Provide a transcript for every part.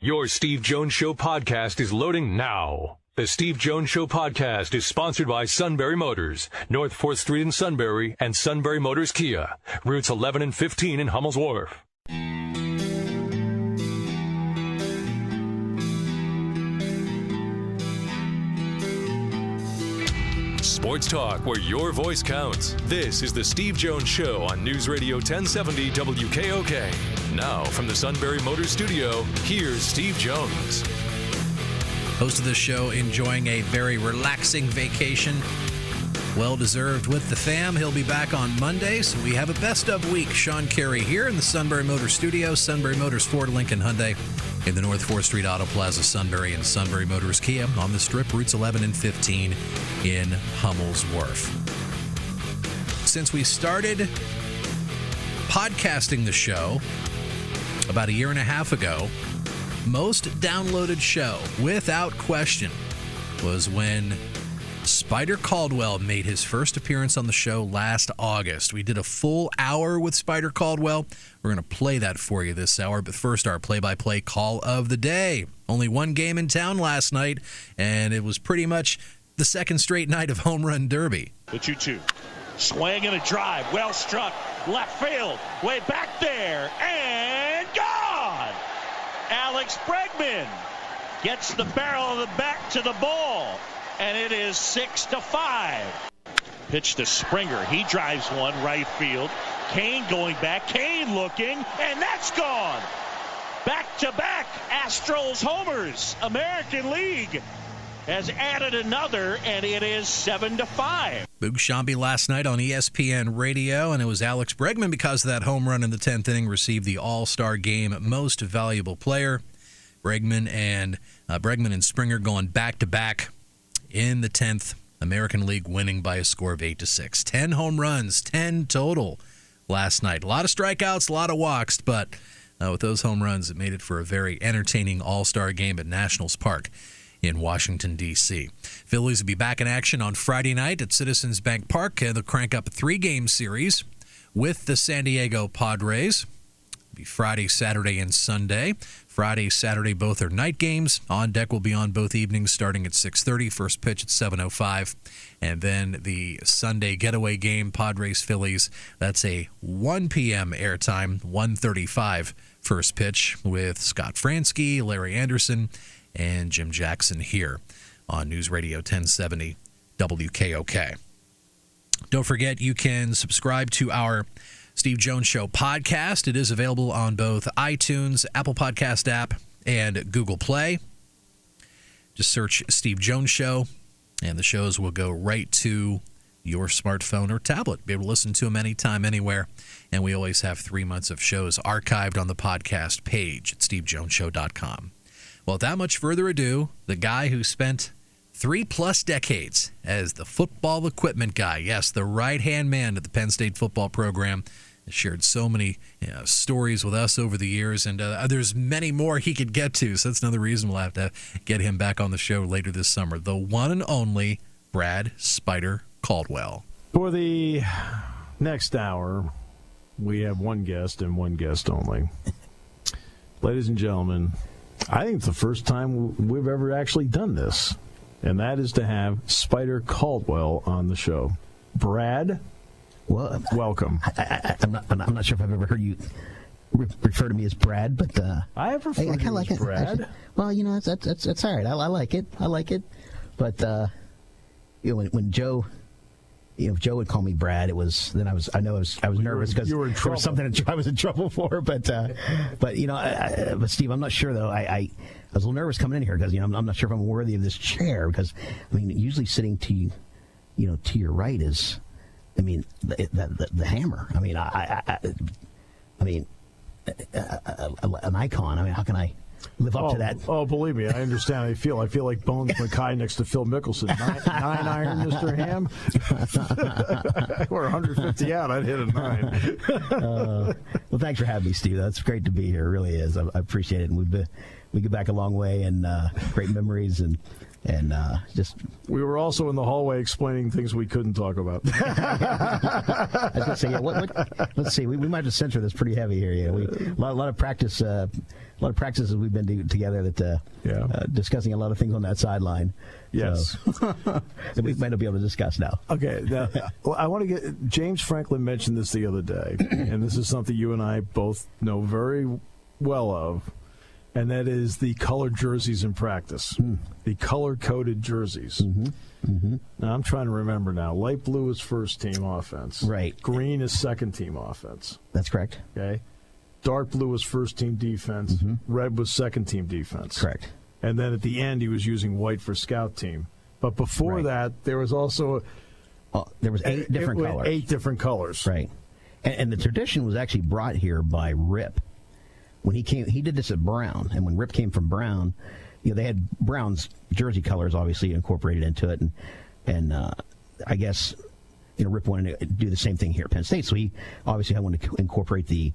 Your Steve Jones Show podcast is loading now. The Steve Jones Show podcast is sponsored by Sunbury Motors, North 4th Street in Sunbury, and Sunbury Motors Kia, routes 11 and 15 in Hummel's Wharf. Sports talk where your voice counts. This is the Steve Jones Show on News Radio 1070 WKOK. Now, from the Sunbury Motors Studio, here's Steve Jones. Host of this show enjoying a very relaxing vacation. Well-deserved with the fam. He'll be back on Monday, so we have a best-of week. Sean Carey here in the Sunbury Motors Studio. Sunbury Motors Ford, Lincoln, Hyundai in the North 4th Street Auto Plaza, Sunbury, and Sunbury Motors Kia on the Strip, routes 11 and 15 in Hummel's Wharf. Since we started podcasting the show about a year and a half ago, most downloaded show, without question, was when Spider Caldwell made his first appearance on the show last August. We did a full hour with Spider Caldwell. We're going to play that for you this hour, but first, our play-by-play call of the day. Only one game in town last night, and it was pretty much the second straight night of Home Run Derby. The 2-2. Swing and a drive. Well struck. Left field. Way back there. And gone! Alex Bregman gets the barrel of the bat to the ball. And it is 6-5. Pitch to Springer. He drives one right field. Kane going back. Kane looking. And that's gone. Back-to-back Astros homers. American League has added another, and it is 7-5. Boog Sciambi last night on ESPN Radio, and it was Alex Bregman, because of that home run in the 10th inning, received the All-Star Game Most Valuable Player. Bregman and Springer going back-to-back in the 10th, American League winning by a score of 8-6. 10 home runs, 10 total last night. A lot of strikeouts, a lot of walks, but with those home runs, it made it for a very entertaining All-Star Game at Nationals Park in Washington, D.C. Phillies will be back in action on Friday night at Citizens Bank Park. They'll crank up a 3-game series with the San Diego Padres. It'll be Friday, Saturday, and Sunday. Friday, Saturday, both are night games. On Deck will be on both evenings starting at 6:30. First pitch at 7:05. And then the Sunday getaway game, Padres-Phillies, that's a 1 p.m. airtime, 1:35 first pitch with Scott Fransky, Larry Anderson, and Jim Jackson here on News Radio 1070 WKOK. Don't forget, you can subscribe to our Steve Jones Show podcast. It is available on both iTunes, Apple Podcast app, and Google Play. Just search Steve Jones Show, and the shows will go right to your smartphone or tablet. Be able to listen to them anytime, anywhere. And we always have 3 months of shows archived on the podcast page at stevejonesshow.com. Well, without much further ado, the guy who spent 3+ decades as the football equipment guy, yes, the right-hand man at the Penn State football program, has shared so many stories with us over the years, and there's many more he could get to, so that's another reason we'll have to get him back on the show later this summer. The one and only Brad Spider Caldwell. For the next hour, we have one guest and one guest only. Ladies and gentlemen, I think it's the first time we've ever actually done this, and that is to have Spider Caldwell on the show. Brad, well, welcome. I'm not sure if I've ever heard you refer to me as Brad, but I have referred to you as Brad. Well, that's all right. I like it. But when Joe. If Joe would call me Brad, I was nervous because there was something I was in trouble for. But Steve, I'm not sure though. I was a little nervous coming in here because I'm not sure if I'm worthy of this chair because usually sitting to your right is, the hammer. An icon. How can I live up to that? Oh, believe me, I understand. I feel like Bones Mackay next to Phil Mickelson. 9 iron, Mr. Ham. We're 150 out. I'd hit a 9. Well, thanks for having me, Steve. That's great to be here. It really is. I appreciate it. And we get back a long way and great memories and And just we were also in the hallway explaining things we couldn't talk about. I was going to say, yeah. Let's see. We might have to censor this pretty heavy here. Yeah, a lot of practice. A lot of practices we've been together that discussing a lot of things on that sideline. Yes, so, that we might not be able to discuss now. Okay, now, I want to get James Franklin mentioned this the other day, and this is something you and I both know very well of. And that is the colored jerseys in practice, the color-coded jerseys. Now, I'm trying to remember now. Light blue is first-team offense. Right. Green is second-team offense. That's correct. Okay. Dark blue was first-team defense. Red was second-team defense. Correct. And then at the end, he was using white for scout team. But before that, there was also... there was 8 different colors. 8 different colors. Right. And the tradition was actually brought here by Rip. When he came, he did this at Brown, and when Rip came from Brown, they had Brown's jersey colors obviously incorporated into it, and I guess Rip wanted to do the same thing here at Penn State, so he obviously wanted to incorporate the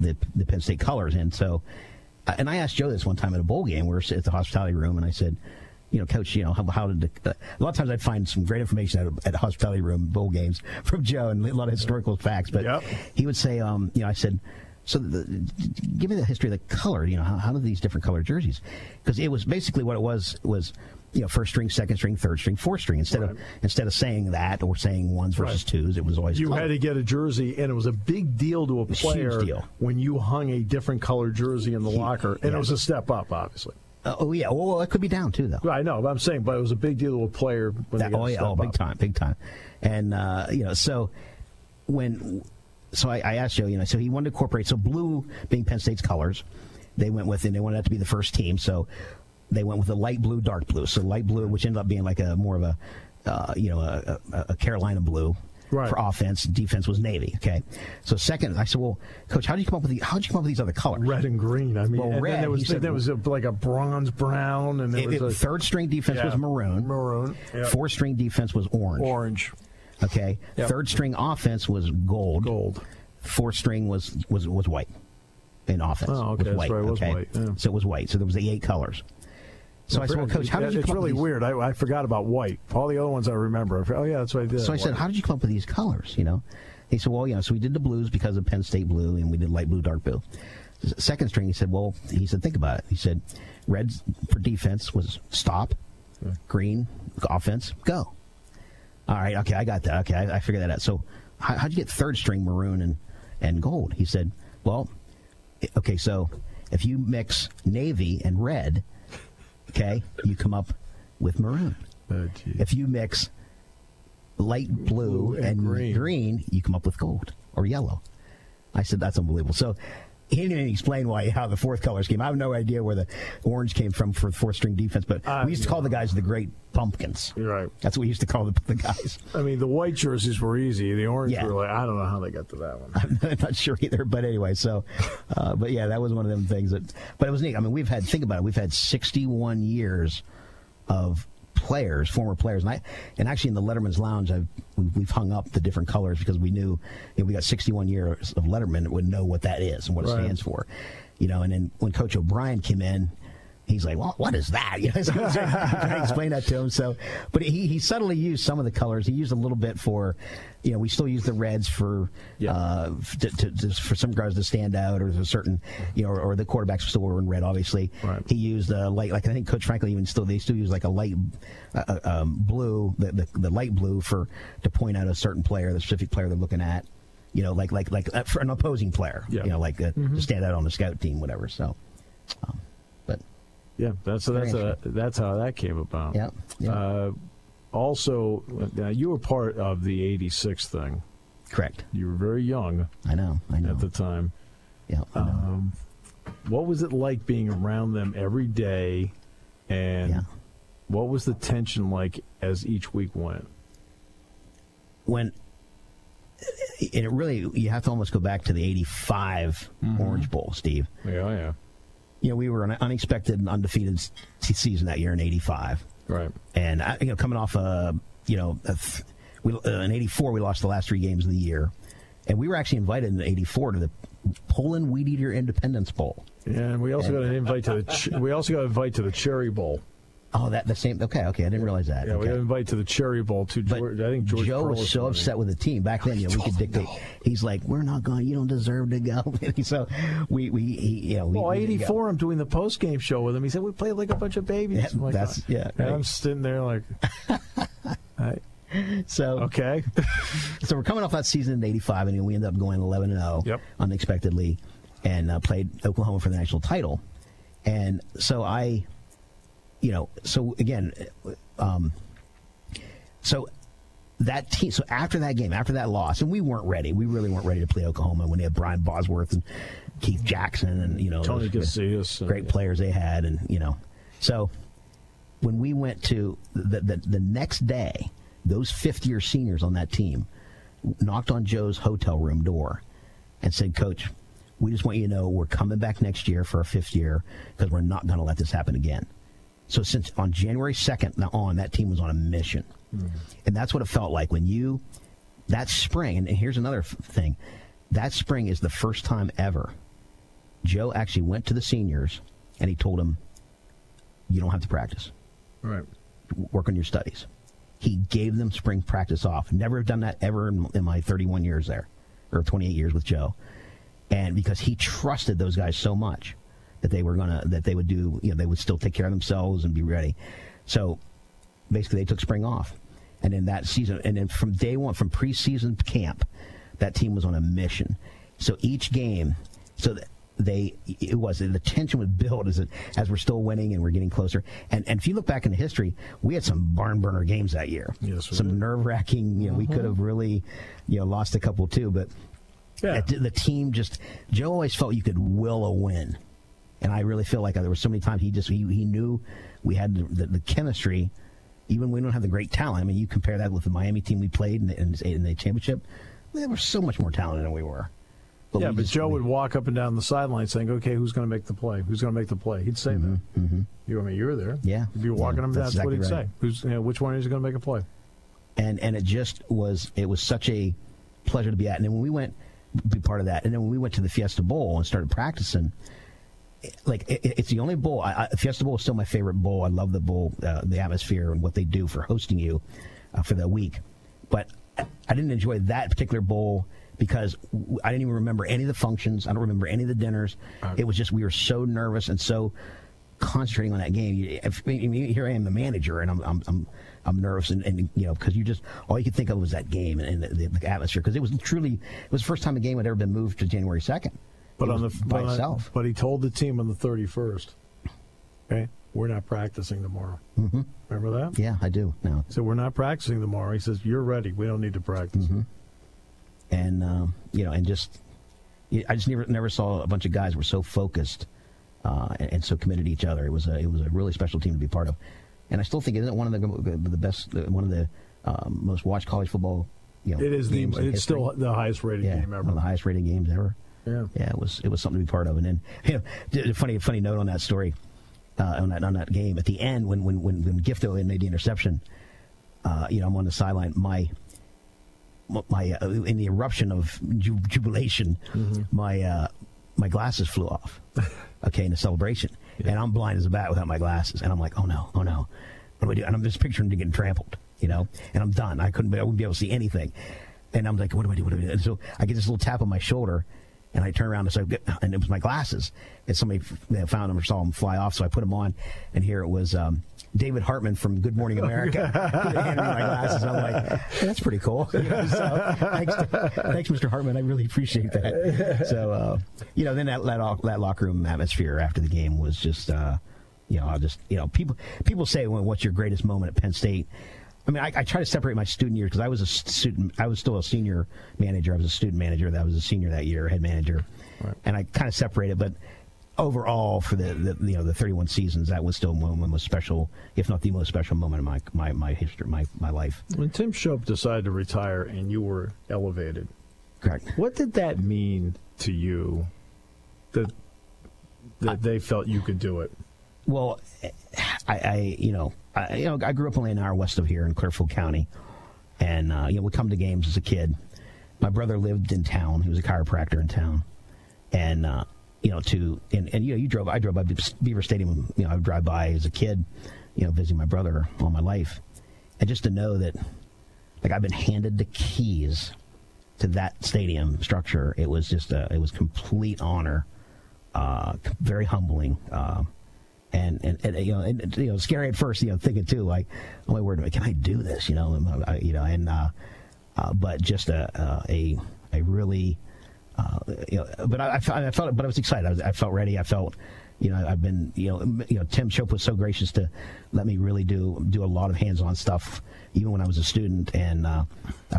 Penn State colors in. So, and I asked Joe this one time at a bowl game. We were at the hospitality room, and I said, Coach, how did a lot of times I'd find some great information at hospitality room bowl games from Joe and a lot of historical facts, but he would say, I said. So give me the history of the color. How do these different colored jerseys? Because it was basically what it was first string, second string, third string, fourth string. Instead of saying that or saying ones versus twos, it was always you had to get a jersey, and it was a big deal to a player when you hung a different colored jersey in the locker, and it was a step up, obviously. Well, it could be down too, though. I know, but I'm saying, but it was a big deal to a player when they got a step up. Big time, and so when. So I asked Joe, so he wanted to incorporate, so blue being Penn State's colors, they went with, and they wanted that to be the first team, so they went with a light blue, dark blue. So light blue, which ended up being like a more of a Carolina blue for offense. Defense was navy. Okay, so second, I said, well, Coach, how'd you come up with these other colors? Red and green. I mean, well, red. There was like a bronze brown, and third string defense was maroon. Maroon. Yep. Fourth string defense was orange. Orange. Okay. Yep. Third string offense was gold. Gold. Fourth string was white in offense. Oh, okay. Was white. That's right. It was white. Yeah. So it was white. So there was the 8 colors. So I said, well, Coach, how did you come up with these? It's really weird. I forgot about white. All the other ones I remember. Oh, yeah, that's what I did. So I said, how did you come up with these colors? He said, well, so we did the blues because of Penn State blue, and we did light blue, dark blue. Second string, he said, think about it. He said, red for defense was stop, green, offense, go. All right, okay, I got that. Okay, I figured that out. So how'd you get third string maroon and gold? He said, well, okay, so if you mix navy and red, okay, you come up with maroon. If you mix light blue and green, you come up with gold or yellow. I said, that's unbelievable. So he didn't even explain how the fourth colors came. I have no idea where the orange came from for fourth string defense, but we used to call the guys the Great Pumpkins. You're right. That's what we used to call the guys. I mean, the white jerseys were easy. The orange were like, I don't know how they got to that one. I'm not sure either. But anyway, so, but yeah, that was one of them things but it was neat. I mean, we've had 61 years of former players, and actually in the Letterman's Lounge, we've hung up the different colors because we knew we got 61 years of Letterman that would know what that is and what it stands for, and then when Coach O'Brien came in, he's like, well, what is that? So I was trying to explain that to him. So, but he subtly used some of the colors. He used a little bit for, we still use the reds for for some guys to stand out, or a certain, or the quarterbacks still were in red. Obviously, he used light. Like I think Coach Franklin they still use like a light blue, the light blue to point out a certain player, the specific player they're looking at. Like for an opposing player. To stand out on the scout team, whatever. So. Yeah, that's how that came about. Yeah. Also, you were part of the '86 thing. Correct. You were very young. I know. At the time. Yeah. What was it like being around them every day, and what was the tension like as each week went? And it really, you have to almost go back to the '85 Orange Bowl, Steve. Yeah. We were an unexpected and undefeated season that year in '85. Right. And, coming off, in '84, we lost the last 3 games of the year. And we were actually invited in '84 to the Poland Weed Eater Independence Bowl. Yeah, and we also got an invite to the Cherry Bowl. Oh, the same. Okay. I didn't realize that. Yeah, okay. we got invited to the Cherry Bowl too. George, I think George Joe Pearl was so upset with the team back then. We could dictate. He's like, "We're not going. You don't deserve to go." So we 84. I'm doing the post game show with him. He said we played like a bunch of babies. Yeah, and right. I'm sitting there like, so okay. So we're coming off that season in '85, and we ended up going 11-0 unexpectedly, and played Oklahoma for the national title. And so so again, so that team. So after that game, after that loss, and we weren't ready. We really weren't ready to play Oklahoma when they had Brian Bosworth and Keith Jackson and Tony Casillas, great players they had, and So when we went to the next day, those fifth-year seniors on that team knocked on Joe's hotel room door and said, "Coach, we just want you to know we're coming back next year for our fifth year because we're not going to let this happen again." So since on January 2nd on, that team was on a mission. Mm-hmm. And that's what it felt like when that spring, and here's another thing, that spring is the first time ever Joe actually went to the seniors and he told them, "You don't have to practice. Right. Work on your studies." He gave them spring practice off. Never done that ever in my 31 years there, or 28 years with Joe. And because he trusted those guys so much that they would do, they would still take care of themselves and be ready. So basically they took spring off. And in that season, and then from day one, from preseason camp, that team was on a mission. So each game, the tension would build as we're still winning and we're getting closer. And if you look back into history, we had some barn burner games that year. Yes, some nerve wracking. We could have really, lost a couple too. But the team Joe always felt you could will a win, and I really feel like there were so many times he knew we had the chemistry. Even when we don't have the great talent. I mean, you compare that with the Miami team we played in the championship. They were so much more talented than we were. But Joe would walk up and down the sideline saying, "Okay, who's going to make the play? Who's going to make the play?" He'd say that. Mm-hmm. You were there. Yeah. You'd be walking him. That's exactly what he'd right. say. Which one is going to make a play? And it was such a pleasure to be at. And then when we went, be part of that. And then when we went to the Fiesta Bowl and started practicing, it's the only bowl. Fiesta Bowl is still my favorite bowl. I love the bowl, the atmosphere and what they do for hosting you for the week. But I didn't enjoy that particular bowl because I didn't even remember any of the functions. I don't remember any of the dinners. It was just we were so nervous and so concentrating on that game. Here I am, the manager, and I'm nervous, and because all you could think of was that game and the atmosphere, because it was the first time a game had ever been moved to January 2nd. But by itself. But he told the team on the 31st, "Okay, we're not practicing tomorrow." Mm-hmm. Remember that? Yeah, I do now. So we're not practicing tomorrow. He says, "You're ready. We don't need to practice." Mm-hmm. And I just never saw a bunch of guys who were so focused and so committed to each other. It was a really special team to be part of, and I still think it isn't one of the best, one of the most watched college football. It is it's still the highest rated game ever. One of the highest rated games ever. Yeah, it was something to be part of. And then a funny note on that story, on that game at the end when Gifto made the interception. I'm on the sideline. My in the eruption of jubilation, my glasses flew off. Okay, in the celebration, and I'm blind as a bat without my glasses, and I'm like, oh no, what do I do? And I'm just picturing them getting trampled, and I'm done. I wouldn't be able to see anything, and I'm like, what do I do? And so I get this little tap on my shoulder. And I turn around and it was my glasses. And somebody found them or saw them fly off, so I put them on. And here it was David Hartman from Good Morning America. He handed me my glasses. I'm like, hey, that's pretty cool. So, thanks, Mr. Hartman. I really appreciate that. So, then that locker room atmosphere after the game was just, people say, well, what's your greatest moment at Penn State? I mean, I try to separate my student years because I was a student. I was still a senior manager. I was a student manager. I was a senior that year, head manager, right. And I kind of separated. But overall, for the 31 seasons, that was still one of the most special, if not the most special moment of my history, my life. When Tim Shope decided to retire and you were elevated, correct. What did that mean to you? That they felt you could do it. Well, I grew up only an hour west of here in Clearfield County, and we'd come to games as a kid. My brother lived in town; he was a chiropractor in town, and I drove by Beaver Stadium. I would drive by as a kid, visiting my brother all my life, and just to know that, like, I've been handed the keys to that stadium structure. It was just it was complete honor, very humbling, and scary at first. Thinking too, like, oh my word, can I do this? But just a really, but I felt, but I was excited. I felt ready. I felt, I've been, Tim Shope was so gracious to let me really do a lot of hands-on stuff, even when I was a student, and I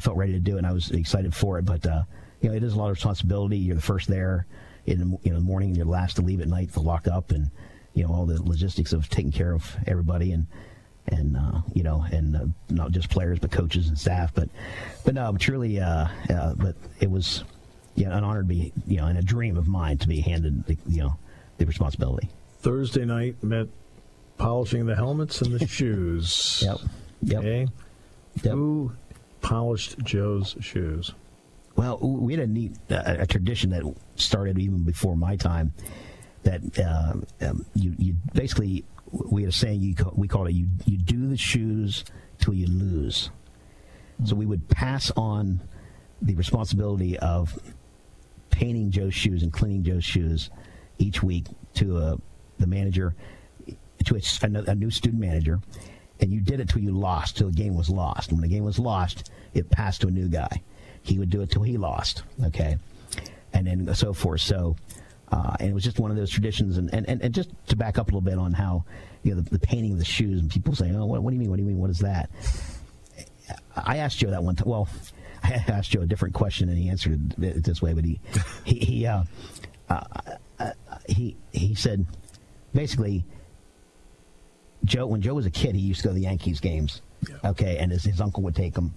felt ready to do it, and I was excited for it. But it is a lot of responsibility. You're the first there in the morning, and you're the last to leave at night to lock up, and all the logistics of taking care of everybody, and not just players but coaches and staff. But no, truly, but it was an honor to be, and a dream of mine to be handed the responsibility. Thursday night meant polishing the helmets and the shoes. Yep. Okay. Yep. Who polished Joe's shoes? Well, we had a neat a tradition that started even before my time. That you basically, we had a saying, we called it, you do the shoes till you lose. So we would pass on the responsibility of painting Joe's shoes and cleaning Joe's shoes each week to the manager, to a new student manager, and you did it till you lost, till the game was lost. And when the game was lost, it passed to a new guy. He would do it till he lost, okay? And then so forth. So, and it was just one of those traditions. And just to back up a little bit on how, the painting of the shoes, and people saying, oh, what do you mean? What do you mean? What is that? I asked Joe that one time. Well, I asked Joe a different question, and he answered it this way. But he said, basically, when Joe was a kid, he used to go to the Yankees games. Yeah. Okay, and his uncle would take him.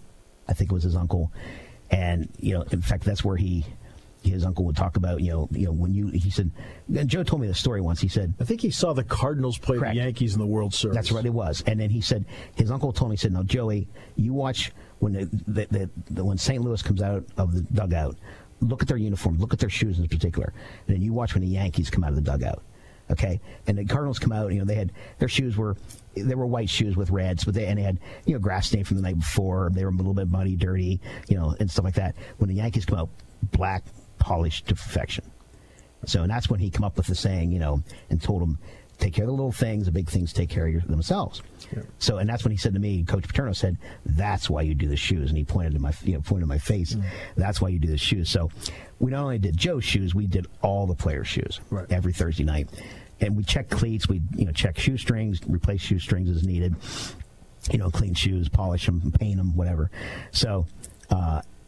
I think it was his uncle, and in fact, that's where his uncle would talk about, he said, and Joe told me the story once. He said, I think he saw the Cardinals play the Yankees in the World Series. That's right, it was. And then he said, his uncle told me, he said, now, Joey, you watch when when St. Louis comes out of the dugout, look at their uniform, look at their shoes in particular, and then you watch when the Yankees come out of the dugout. Okay, and the Cardinals come out. They had their shoes were white shoes with reds, but they had grass stain from the night before. They were a little bit muddy, dirty, and stuff like that. When the Yankees come out, black, polished to perfection. So, and that's when he come up with the saying, and told him, take care of the little things, the big things take care of themselves. Yeah. So, and that's when he said to me, Coach Paterno said, that's why you do the shoes, and he pointed to my face. Mm-hmm. That's why you do the shoes. So, we not only did Joe's shoes, we did all the players' shoes every Thursday night, and we checked cleats, we check shoestrings, replace shoestrings as needed, clean shoes, polish them, paint them, whatever. So.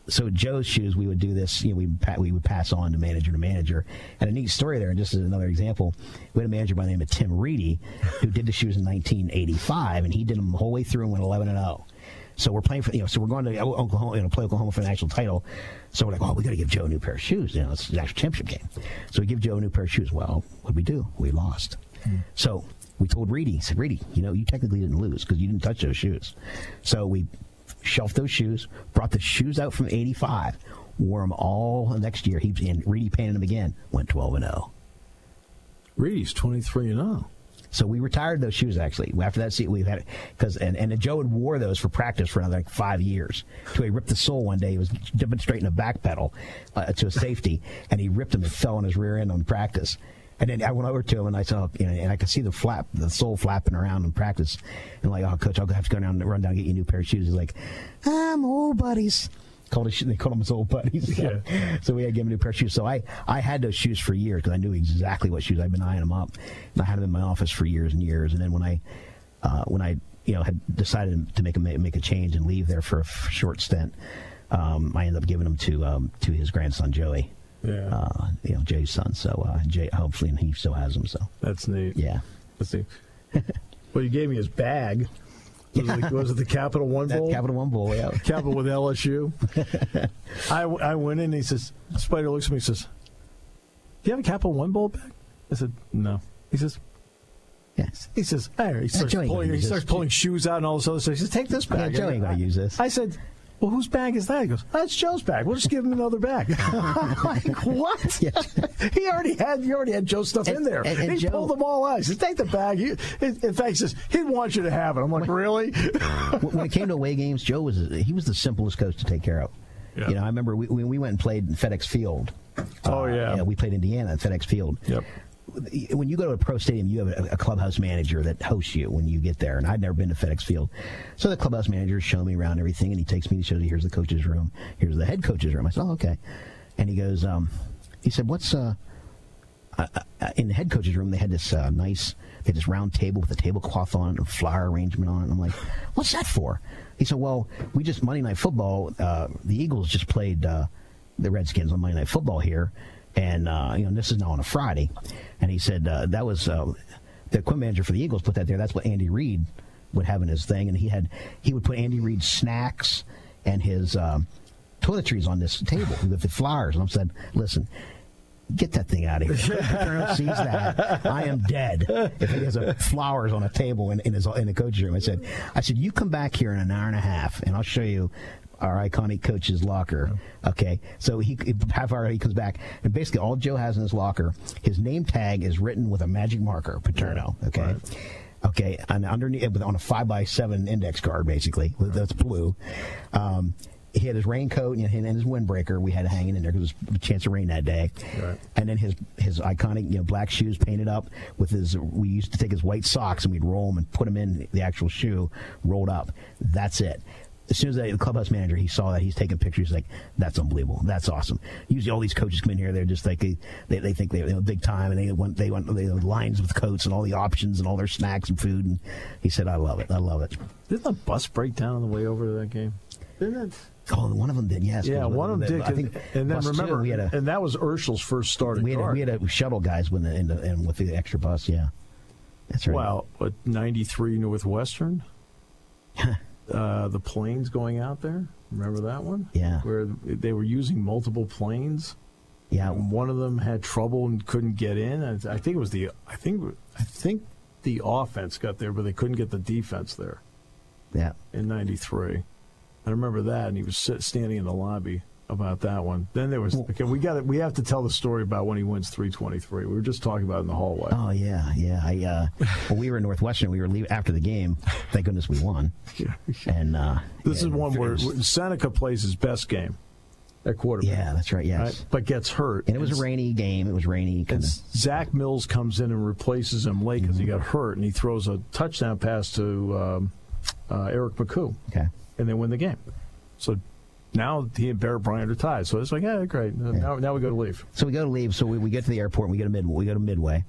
So Joe's shoes, we would do this. We would pass on to manager. And a neat story there, and just as another example, we had a manager by the name of Tim Reedy who did the shoes in 1985, and he did them the whole way through and went 11-0. So we're playing for, so we're going to Oklahoma, play Oklahoma for the national title. So we're like, oh, we got to give Joe a new pair of shoes. It's the national championship game. So we give Joe a new pair of shoes. Well, what did we do? We lost. Mm-hmm. So we told Reedy, said, Reedy, you technically didn't lose because you didn't touch those shoes. So we shelved those shoes, brought the shoes out from 85, wore them all next year. And Reedy painted them again, went 12-0. Reedy's 23-0. So we retired those shoes, actually. After that season, we've had it. And Joe had wore those for practice for another 5 years. Until he ripped the sole one day. He was demonstrating a back pedal to a safety, and he ripped them and fell on his rear end on practice. And then I went over to him, and I saw, and I could see the sole flapping around in practice. And like, oh, Coach, I'll have to go down and run down and get you a new pair of shoes. He's like, I'm old buddies. They called them his old buddies. So, so we had to give him a new pair of shoes. So I had those shoes for years because I knew exactly what shoes. I'd been eyeing them up. And I had them in my office for years and years. And then when I had decided to make a change and leave there for a short stint, I ended up giving them to his grandson, Joey. Yeah. Jay's son. So Jay, hopefully, and he still has them. So that's neat. Yeah. That's neat. Well, you gave me his bag. Was it the Capital One Bowl? Capital One Bowl, yeah. Capital with LSU. I went in, and he says, Spider looks at me and says, do you have a Capital One Bowl bag? I said, no. He says, yes. He says, hey. He starts pulling shoes out and all this other stuff. He says, take this bag. Yeah, Joe ain't going to use this. I said, well, whose bag is that? He goes, that's Joe's bag. We'll just give him another bag. I'm like, what? Yeah. You already had Joe's stuff in there. And he pulled them all out. He said, take the bag. In fact, he says, he didn't want you to have it. I'm like, really? When it came to away games, Joe was the simplest coach to take care of. Yeah. I remember when we went and played in FedEx Field. Oh, yeah. We played Indiana at FedEx Field. Yep. When you go to a pro stadium, you have a clubhouse manager that hosts you when you get there. And I'd never been to FedEx Field. So the clubhouse manager showed me around everything, and he takes me and shows me, here's the coach's room. Here's the head coach's room. I said, oh, okay. And he goes, he said, what's, in the head coach's room, they had this this round table with a tablecloth on it and a flower arrangement on it. And I'm like, what's that for? He said, well, Monday Night Football, the Eagles just played the Redskins on Monday Night Football here. And, this is now on a Friday. And he said that was the equipment manager for the Eagles put that there. That's what Andy Reid would have in his thing. And he would put Andy Reid's snacks and his toiletries on this table with the flowers. And I said, listen, get that thing out of here. If sees that, I am dead. If he has flowers on a table in the coach's room. I said, you come back here in an hour and a half, and I'll show you our iconic coach's locker. Okay, so half hour he comes back, and basically all Joe has in his locker, his name tag is written with a magic marker, Paterno. Okay. Right. Okay, and underneath on a 5x7 index card, basically that's blue. He had his raincoat and his windbreaker. We had hanging in there because there was a chance of rain that day. Right. And then his iconic black shoes painted up with his. We used to take his white socks and we'd roll them and put them in the actual shoe rolled up. That's it. As soon as the clubhouse manager, he saw that, he's taking pictures. Like, that's unbelievable. That's awesome. Usually, all these coaches come in here, they're just like they think they're big time, and they want lines with coats and all the options and all their snacks and food. And he said, "I love it. I love it." Didn't the bus break down on the way over to that game? Didn't it? Oh, one of them did. Yes. Yeah, one of them did. I think. And then remember, and that was Urschel's first starting. We had a shuttle guys with the extra bus. Yeah, that's right. Wow, 93 Northwestern. The planes going out there. Remember that one? Yeah. Where they were using multiple planes. Yeah. And one of them had trouble and couldn't get in. I think it was I think the offense got there, but they couldn't get the defense there. Yeah. In 93. I remember that, and he was standing in the lobby about that one. Then there was we have to tell the story about when he wins 323. We were just talking about it in the hallway. Oh yeah. We were in Northwestern. We were leaving after the game. Thank goodness we won. Yeah. And this is one where Seneca plays his best game at quarterback. Yeah, that's right. Yes, right? But gets hurt. And it was a rainy game. It was rainy. And Zach Mills comes in and replaces him late because he got hurt, and he throws a touchdown pass to Eric McCoo. Okay. And they win the game. So now he and Barrett Bryant are tied. So it's like, yeah, great. Now we go to leave. So we go to leave. So we get to the airport. And we go to Midway,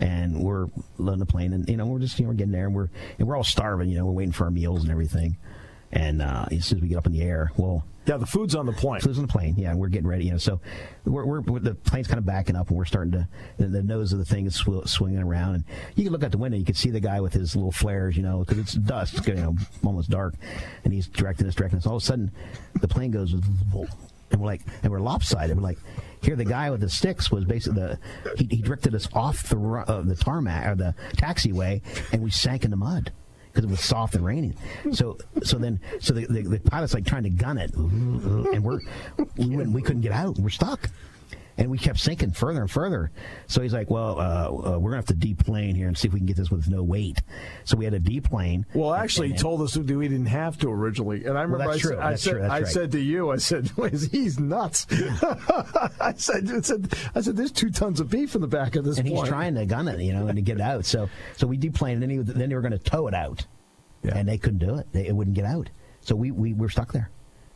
and we're loading the plane. And we're just we're getting there, and we're all starving. We're waiting for our meals and everything. And as soon as we get up in the air, the food's on the plane. Food's on the plane. Yeah, and we're getting ready. So we're the plane's kind of backing up, and we're starting to the nose of the thing is swinging around, and you can look out the window. You can see the guy with his little flares, because it's dusk, almost dark, and he's directing us. All of a sudden, the plane goes, and we're lopsided. We're like, here, the guy with the sticks was basically he directed us off the tarmac or the taxiway, and we sank in the mud. Because it was soft and raining, so the pilot's like trying to gun it, and we couldn't get out. We're stuck, and we kept sinking further and further. So he's like, "Well, we're gonna have to deplane here and see if we can get this with no weight." So we had to deplane. Well, actually, he told us we didn't have to originally, and I remember I said to you, he's nuts. I said, there's 2 tons of beef in the back of this plane. And he's trying to gun it, and to get it out. So we deplaned, and then they were going to tow it out, and they couldn't do it. It wouldn't get out. So we were stuck there.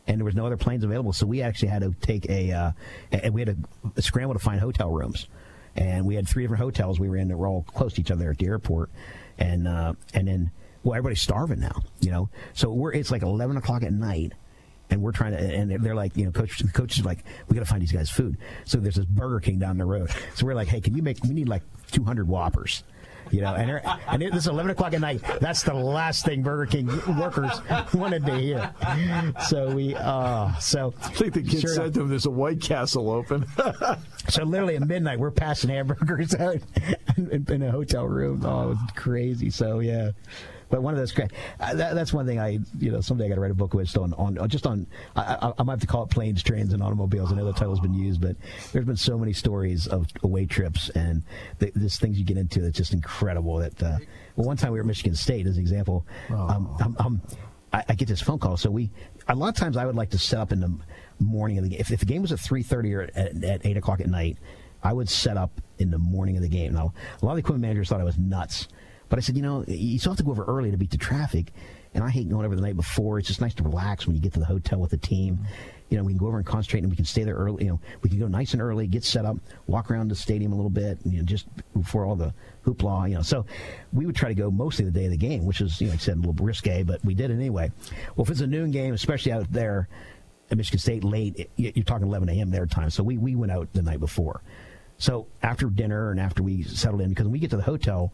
And there was no other planes available, so we actually had to take and we had to scramble to find hotel rooms. And we had 3 different hotels we were in that were all close to each other at the airport. And then, everybody's starving now, So it's like 11 o'clock at night, and we're trying to, and they're like, the coach is like, we got to find these guys food. So there's this Burger King down the road. So we're like, hey, we need like 200 Whoppers. And this is 11 o'clock at night. That's the last thing Burger King workers wanted to hear. So I think the kid said to him, "There's a White Castle open." So literally at midnight, we're passing hamburgers out in a hotel room. Oh, it was crazy. So yeah. But one of those, that's one thing someday I got to write a book with I might have to call it Planes, Trains, and Automobiles. I know the title's been used, but there's been so many stories of away trips and there's things you get into that's just incredible. That one time we were at Michigan State, as an example, I get this phone call. So a lot of times I would like to set up in the morning of the game. If the game was at 3:30 or at 8 o'clock at night, I would set up in the morning of the game. Now, a lot of the equipment managers thought I was nuts. But I said, you still have to go over early to beat the traffic. And I hate going over the night before. It's just nice to relax when you get to the hotel with the team. We can go over and concentrate, and we can stay there early. We can go nice and early, get set up, walk around the stadium a little bit, just before all the hoopla. So we would try to go mostly the day of the game, which is, like I said, a little risque, but we did it anyway. Well, if it's a noon game, especially out there at Michigan State late, you're talking 11 a.m. their time. So we went out the night before. So after dinner and after we settled in, because when we get to the hotel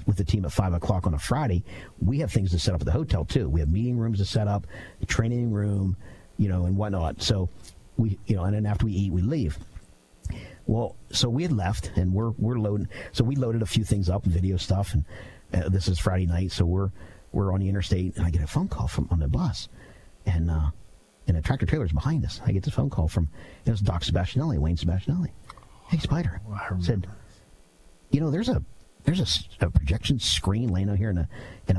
with the team at 5 o'clock on a Friday, we have things to set up at the hotel too. We have meeting rooms to set up, a training room, and whatnot. So and then after we eat, we leave. Well, so we had left and we're loading. So we loaded a few things up, video stuff, and this is Friday night. So we're on the interstate, and I get a phone call on the bus, and a tractor trailer is behind us. I get this phone call it was Doc Sebastianelli, Wayne Sebastianelli. Hey, Spider, said, there's a projection screen laying out here in a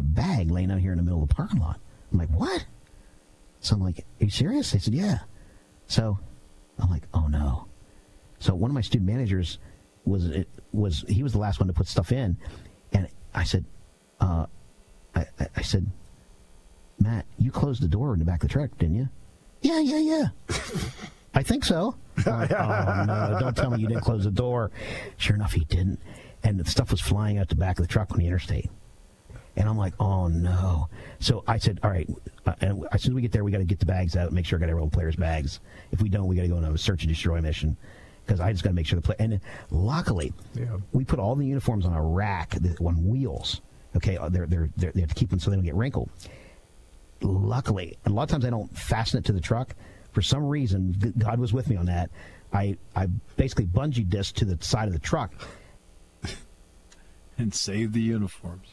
bag laying out here in the middle of the parking lot. I'm like, what? So I'm like, are you serious? They said, yeah. So I'm like, oh no. So one of my student managers he was the last one to put stuff in, and I said, I said, Matt, you closed the door in the back of the truck, didn't you? Yeah. I think so. Like, oh, no, don't tell me you didn't close the door. Sure enough, he didn't. And the stuff was flying out the back of the truck on the interstate. And I'm like, oh, no. So I said, all right, and as soon as we get there, we got to get the bags out, make sure I got every old player's bags. If we don't, we got to go on a search and destroy mission, because I just got to make sure the play. And then, luckily, we put all the uniforms on a rack on wheels. Okay, they have to keep them so they don't get wrinkled. Luckily, and a lot of times I don't fasten it to the truck. For some reason, God was with me on that. I basically bungee disc to the side of the truck. And saved the uniforms.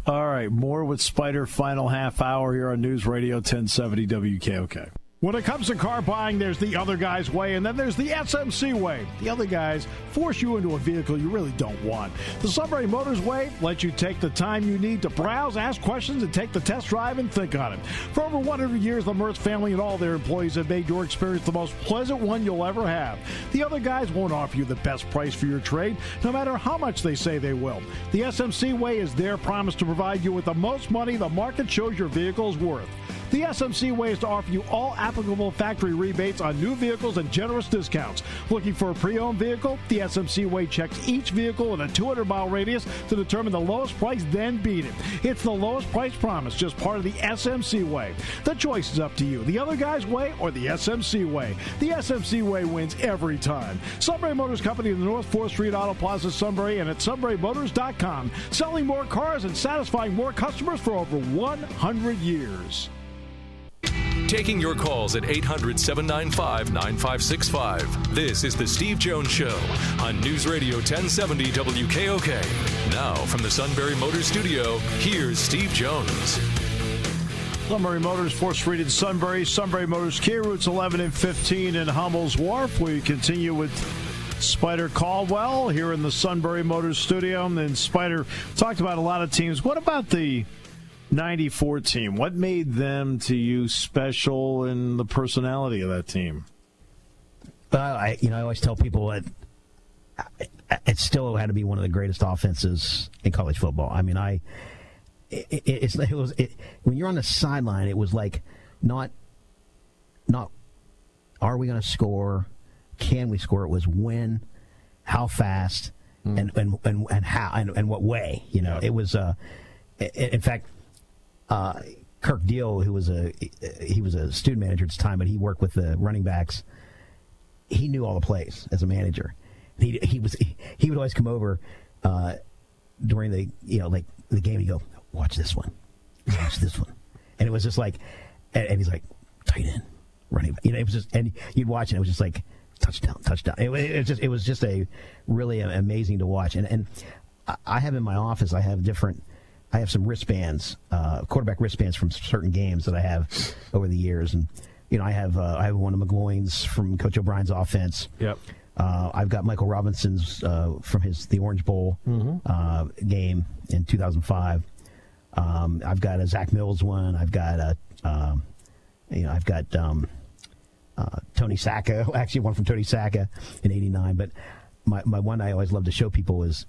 All right, more with Spider final half hour here on News Radio 1070 WKOK. When it comes to car buying, there's the other guy's way, and then there's the SMC way. The other guys force you into a vehicle you really don't want. The Sunbury Motors way lets you take the time you need to browse, ask questions, and take the test drive and think on it. For over 100 years, the Mertz family and all their employees have made your experience the most pleasant one you'll ever have. The other guys won't offer you the best price for your trade, no matter how much they say they will. The SMC way is their promise to provide you with the most money the market shows your vehicle is worth. The SMC way is to offer you all applicable factory rebates on new vehicles and generous discounts. Looking for a pre-owned vehicle? The SMC way checks each vehicle in a 200-mile radius to determine the lowest price, then beat it. It's the lowest price promise, just part of the SMC way. The choice is up to you, the other guy's way or the SMC way. The SMC way wins every time. Sunbury Motors Company in the North 4th Street Auto Plaza, Sunbury, and at sunburymotors.com. Selling more cars and satisfying more customers for over 100 years. Taking your calls at 800-795-9565. This is The Steve Jones Show on News Radio 1070 WKOK. Now, from the Sunbury Motors Studio, here's Steve Jones. Sunbury Motors, 4th Street in Sunbury. Sunbury Motors Kia, routes 11 and 15 in Hummel's Wharf. We continue with Spider Caldwell here in the Sunbury Motors Studio. And Spider talked about a lot of teams. What about the 94 team? What made them to you special in the personality of that team? I always tell people that it still had to be one of the greatest offenses in college football. I mean, when you're on the sideline, it was like not are we going to score? Can we score? It was when, how fast, and how and what way. It was. In fact. Kirk Deal, he was a student manager at the time, but he worked with the running backs. He knew all the plays as a manager. He would always come over during the the game. He'd go, watch this one, and it was just like, and he's like, tight end, running back. It was just, and you'd watch, and it was just like touchdown. It was just a really amazing to watch. And I have in my office, I have different I have some wristbands, quarterback wristbands from certain games that I have over the years, and I have one of McGloin's from Coach O'Brien's offense. Yep. I've got Michael Robinson's from the Orange Bowl game in 2005. I've got a Zach Mills one. I've got Tony Sacca, actually one from Tony Sacca in '89. But my one I always love to show people is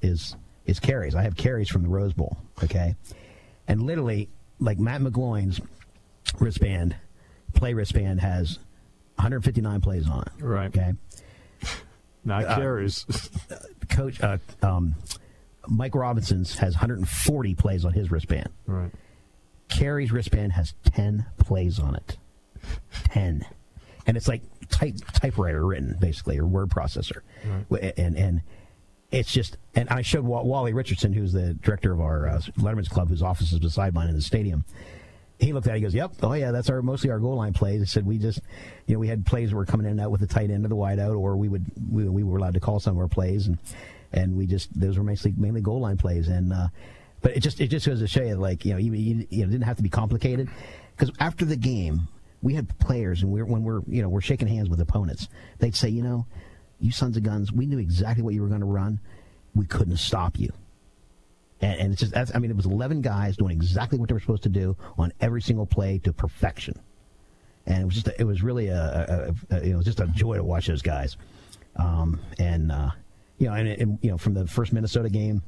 carries. I have carries from the Rose Bowl, okay? And literally, like Matt McGloin's play wristband has 159 plays on it. Right. Okay? Not carries. Coach Mike Robinson's has 140 plays on his wristband. Right. Carey's wristband has 10 plays on it. 10. And it's like typewriter written, basically, or word processor. Right. And it's just, and I showed Wally Richardson, who's the director of our Letterman's Club, whose office is beside mine in the stadium. He looked at it, he goes, yep, oh yeah, that's mostly our goal line plays. He said we just, we had plays that were coming in and out with the tight end or the wide out, or we were allowed to call some of our plays, and we just, those were mainly goal line plays. And but it just goes to show you, like, you didn't have to be complicated, because after the game we had players, and when we're shaking hands with opponents, they'd say, you sons of guns, we knew exactly what you were going to run. We couldn't stop you. And it's just, it was 11 guys doing exactly what they were supposed to do on every single play to perfection. And it was really just a joy to watch those guys. From the first Minnesota game,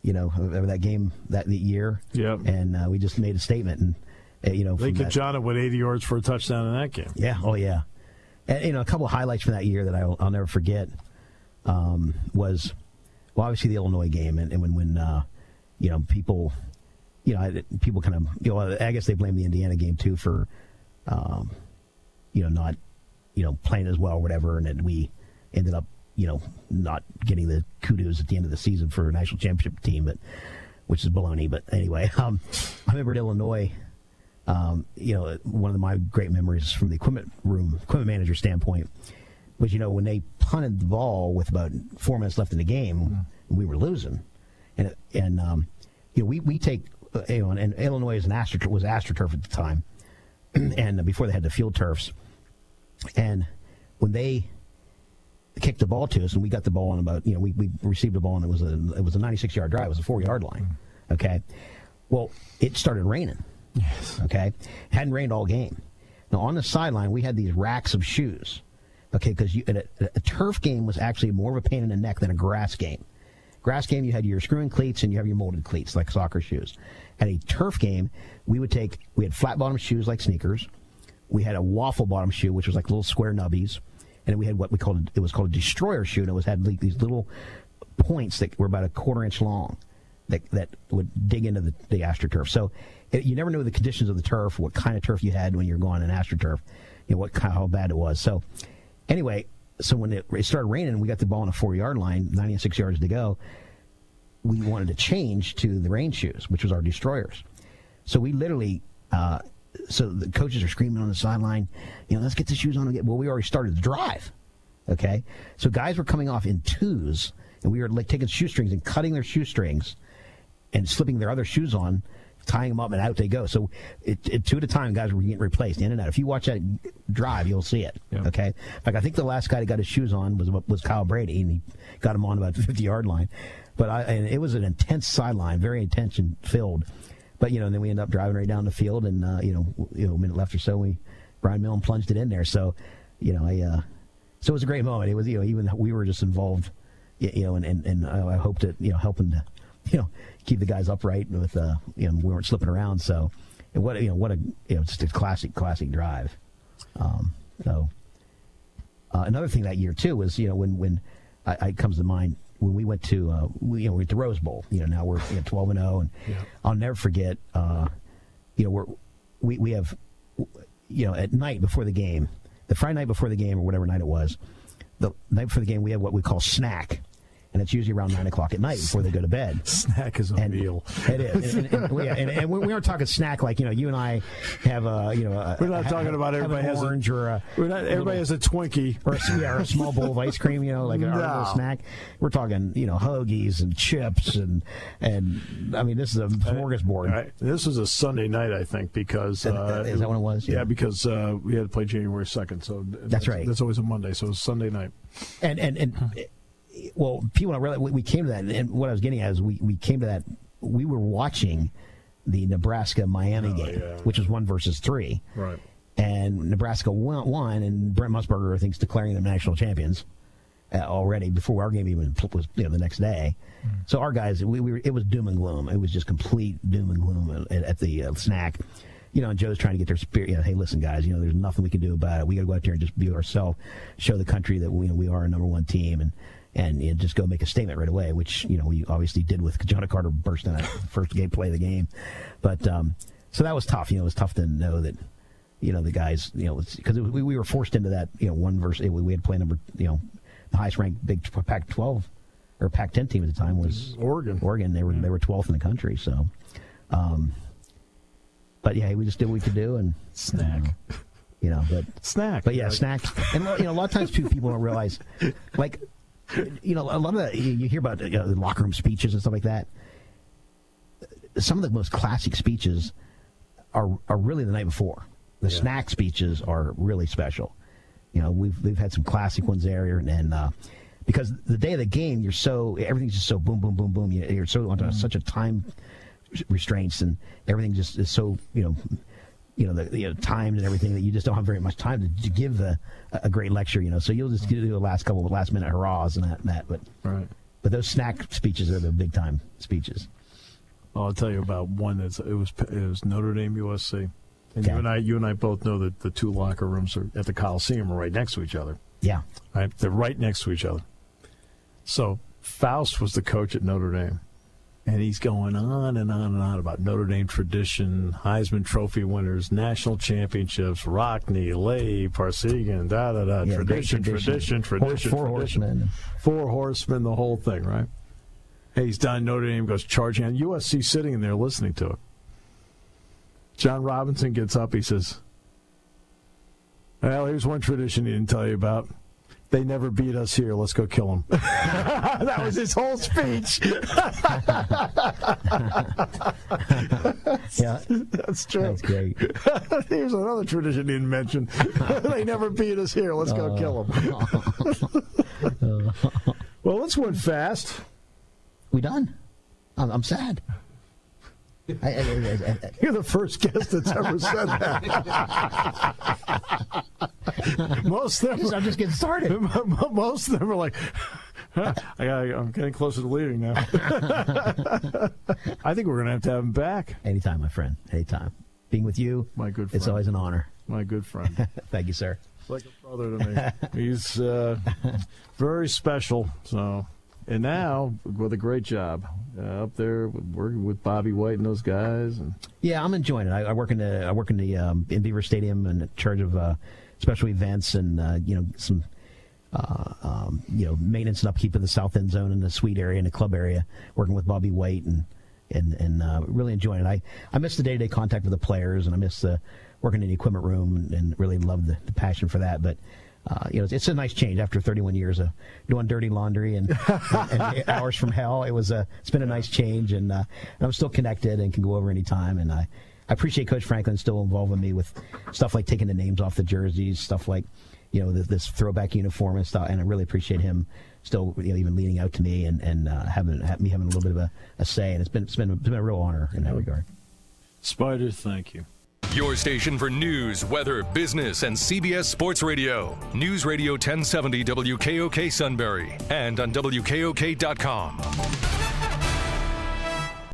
that game that year. Yep. And we just made a statement, and they could John it with 80 yards for a touchdown in that game. Yeah. Oh yeah. And a couple of highlights from that year that I'll never forget was, well, obviously the Illinois game, and when people kind of, I guess they blame the Indiana game too for, not, playing as well or whatever, and then we ended up, not getting the kudos at the end of the season for a national championship team, which is baloney. But anyway, I remember at Illinois. One of my great memories from the equipment manager standpoint was, when they punted the ball with about 4 minutes left in the game, we were losing, and we take, and Illinois was AstroTurf at the time, and before they had the field turfs, and when they kicked the ball to us, and we got the ball on about, we received the ball, and it was a 96-yard drive, it was a 4-yard line, okay, well, it started raining. Yes. Okay. Hadn't rained all game. Now on the sideline, we had these racks of shoes. Okay, because a turf game was actually more of a pain in the neck than a grass game. Grass game, you had your screw-in cleats and you have your molded cleats like soccer shoes. At a turf game, we had flat bottom shoes like sneakers. We had a waffle bottom shoe, which was like little square nubbies, and we had what was called a destroyer shoe, and it had like these little points that were about a 1/4 inch long that would dig into the AstroTurf. So you never knew the conditions of the turf, what kind of turf you had when you were going on AstroTurf, how bad it was. So anyway, when it started raining, we got the ball on a 4-yard line, 96 yards to go. We wanted to change to the rain shoes, which was our destroyers. So we literally, so the coaches are screaming on the sideline, let's get the shoes on. Well, we already started the drive. Okay, so guys were coming off in twos, and we were like taking shoestrings and cutting their shoestrings and slipping their other shoes on, tying them up, and out they go. So two at a time, guys were getting replaced in and out. If you watch that drive, you'll see it. Yeah. Okay. In fact, I think the last guy that got his shoes on was Kyle Brady, and he got him on about the 50-yard line. And it was an intense sideline, very intention filled. But and then we ended up driving right down the field, and a minute left or so, Brian Milne plunged it in there. So so it was a great moment. It was even we were just involved, and I hoped that helping to keep the guys upright with we weren't slipping around. So what a just a classic drive. Another thing that year too was when it comes to mind when we went to we went to Rose Bowl. Now we're 12-0, and I'll never forget. We have at night before the game, the Friday night before the game or whatever night it was, the night before the game we have what we call snack. and it's usually around 9 o'clock at night before they go to bed. Snack is a meal. It is, and we aren't talking snack like you and I have a we're not talking about everybody has orange everybody has a Twinkie or a small bowl of ice cream, like an article snack. We're talking hoagies and chips and I mean, this is a smorgasbord. Right. This was a Sunday night, I think, because is that what it was? Yeah, because we had to play January 2nd, so that's right. That's always a Monday, so it was Sunday night. And well, people don't realize we came to that, and what I was getting at is we came to that. We were watching the Nebraska-Miami game, which was 1-3, right? And Nebraska won, and Brent Musburger, I think, is declaring them national champions already before our game even was the next day. So our guys, it was doom and gloom. It was just complete doom and gloom at the snack. And Joe's trying to get their spirit. Hey, listen, guys. There's nothing we can do about it. We got to go out there and just be ourselves, show the country that we are a number one team, and just go make a statement right away. Which we obviously did with Jonah Carter bursting that first play of the game. But so that was tough. It was tough to know that the guys because we were forced into that 1-8. We had to play number the highest ranked Big Pac-12 or Pac-10 team at the time was Oregon. They were 12th in the country. So. But yeah, we just did what we could do and snack. Snack. But yeah, snacks. And a lot of times too, people don't realize, like, a lot of you hear about the locker room speeches and stuff like that. Some of the most classic speeches are really the night before. The snack speeches are really special. We've had some classic ones there, and because the day of the game, everything's just so boom, boom, boom, boom. You're so under such a time restraints, and everything just is so the timed and everything that you just don't have very much time to give a great lecture. So you'll just do the last couple of last minute hurrahs and that. But right. But those snack speeches are the big time speeches. Well, I'll tell you about one it was Notre Dame USC, and you and I both know that the two locker rooms at the Coliseum are right next to each other. Yeah, right. They're right next to each other. So Faust was the coach at Notre Dame. And he's going on and on and on about Notre Dame tradition, Heisman Trophy winners, national championships, Rockne, Lay, Parsegan, tradition. Four horsemen. 4 horsemen, the whole thing, right? Hey, he's done. Notre Dame goes charging on. USC sitting in there listening to it. John Robinson gets up. He says, well, here's one tradition he didn't tell you about. They never beat us here. Let's go kill them. That was his whole speech. Yeah, that's true. That's great. Here's another tradition he didn't mention. They never beat us here. Let's go kill them. Well, this went fast. We done? I'm sad. You're the first guest that's ever said that. Most of them, I'm just getting started. Most of them are like, I'm getting closer to leaving now. I think we're going to have him back. Anytime, my friend. Anytime. Being with you, my good friend. It's always an honor. My good friend. Thank you, sir. It's like a brother to me. He's very special. So. And now, with a great job up there, working with Bobby White and those guys. Yeah, I'm enjoying it. I work in Beaver Stadium and in charge of special events and some maintenance and upkeep of the south end zone and the suite area and the club area. Working with Bobby White and really enjoying it. I miss the day-to-day contact with the players, and I miss working in the equipment room and really love the passion for that. But it's a nice change after 31 years of doing dirty laundry and hours from hell. It's been a nice change, and I'm still connected and can go over anytime. And I appreciate Coach Franklin still involving me with stuff like taking the names off the jerseys, stuff like this throwback uniform and stuff. And I really appreciate him still even leaning out to me and having a little bit of a say. And it's been a real honor in that regard. Spider, thank you. Your station for news, weather, business, and CBS Sports Radio. News Radio 1070 WKOK Sunbury and on WKOK.com.